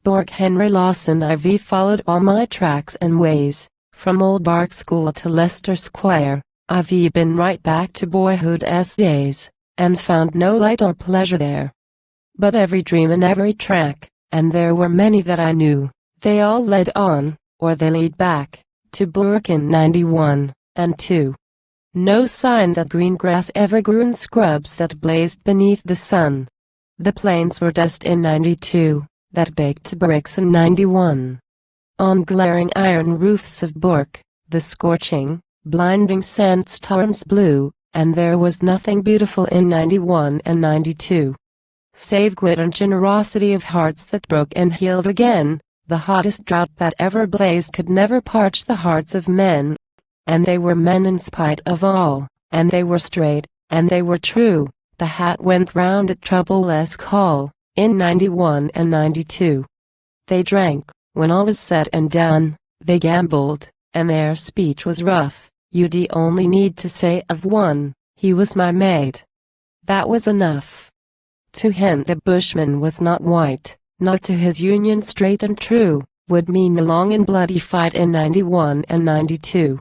Bourke Henry Lawson. I've followed all my tracks and ways, from old Bourke School to Leicester Square. I've been right back to boyhood's days, and found no light or pleasure there. But every dream and every track, and there were many that I knew, they all led on, or they lead back, to Bourke in 91, and 2. No sign that green grass ever grew in scrubs that blazed beneath the sun. The plains were dust in 92, that baked bricks in 91. On glaring iron roofs of Bourke, the scorching, blinding sandstorms blew, and there was nothing beautiful in 91 and 92. Save grit and generosity of hearts that broke and healed again. The hottest drought that ever blazed could never parch the hearts of men. And they were men in spite of all, and they were straight, and they were true. The hat went round at troubleless call, in 91 and 92. They drank, when all was said and done, they gambled, and their speech was rough. You'd only need to say of one, he was my mate. That was enough. To hint a bushman was not white, not to his union straight and true, would mean a long and bloody fight in 91 and 92.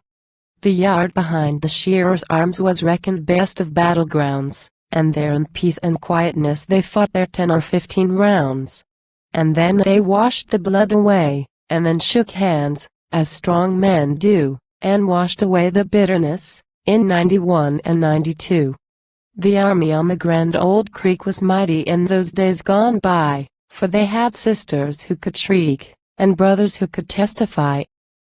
The yard behind the shearers' arms was reckoned best of battlegrounds, and there in peace and quietness they fought their 10 or 15 rounds. And then they washed the blood away, and then shook hands, as strong men do, and washed away the bitterness, in 91 and 92. The army on the Grand Old Creek was mighty in those days gone by, for they had sisters who could shriek, and brothers who could testify.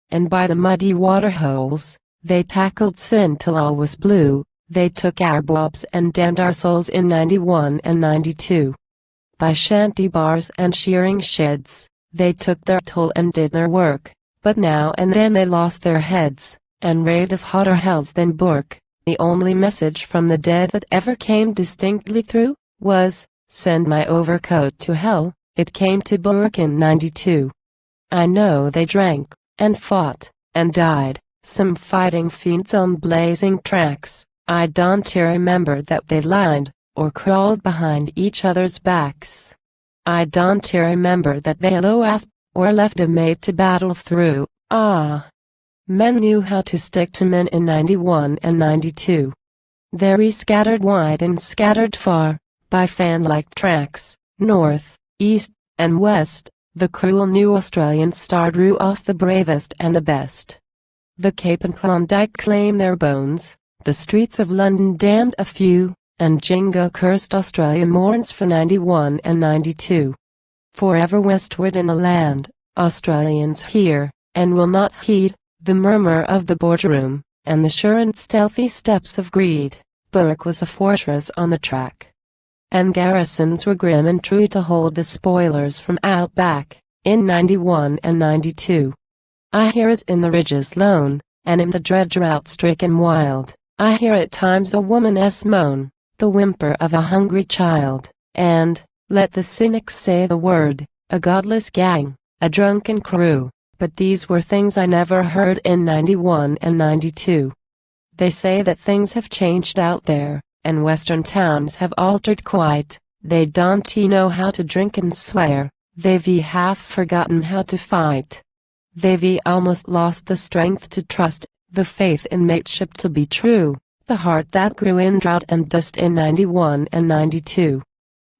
And by the muddy waterholes, they tackled sin till all was blue. They took our bobs and damned our souls in 91 and 92. By shanty bars and shearing sheds, they took their toll and did their work, but now and then they lost their heads, and raved of hotter hells than Bourke. The only message from the dead that ever came distinctly through, was, "Send my overcoat to hell." It came to Bourke in 92. I know they drank, and fought, and died, some fighting fiends on blazing tracks. I don't remember that they lied, or crawled behind each other's backs. I don't remember that they laughed, or left a mate to battle through. Men knew how to stick to men in 91 and 92. They scattered wide and scattered far, by fan-like tracks, north, east, and west. The cruel new Australian star drew off the bravest and the best. The Cape and Klondike claimed their bones, the streets of London damned a few, and Jingo cursed Australia mourns for 91 and 92. Forever westward in the land, Australians hear, and will not heed, the murmur of the boardroom, and the sure and stealthy steps of greed. Bourke was a fortress on the track, and garrisons were grim and true to hold the spoilers from out back, in 91 and 92. I hear it in the ridges lone, and in the dread drought-stricken wild. I hear at times a woman's moan, the whimper of a hungry child, and, let the cynics say the word, a godless gang, a drunken crew. But these were things I never heard in 91 and 92. They say that things have changed out there, and western towns have altered quite. They don't know how to drink and swear, they've half forgotten how to fight. They've almost lost the strength to trust, the faith in mateship to be true, the heart that grew in drought and dust in 91 and 92.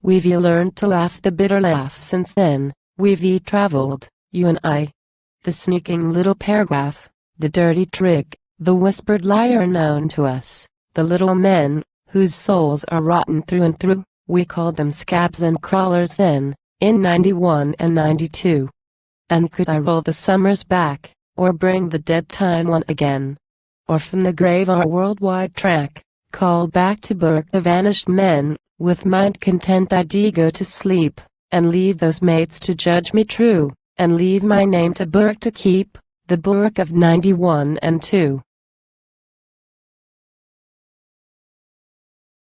We've learned to laugh the bitter laugh since then. We've traveled, you and I. The sneaking little paragraph, the dirty trick, the whispered liar known to us, the little men, whose souls are rotten through and through, we called them scabs and crawlers then, in 91 and 92. And could I roll the summers back, or bring the dead time on again? Or from the grave our worldwide track, call back to Bourke the vanished men, with mind content I'd go to sleep, and leave those mates to judge me true. And leave my name to Bourke to keep, the Bourke of 91 and 2.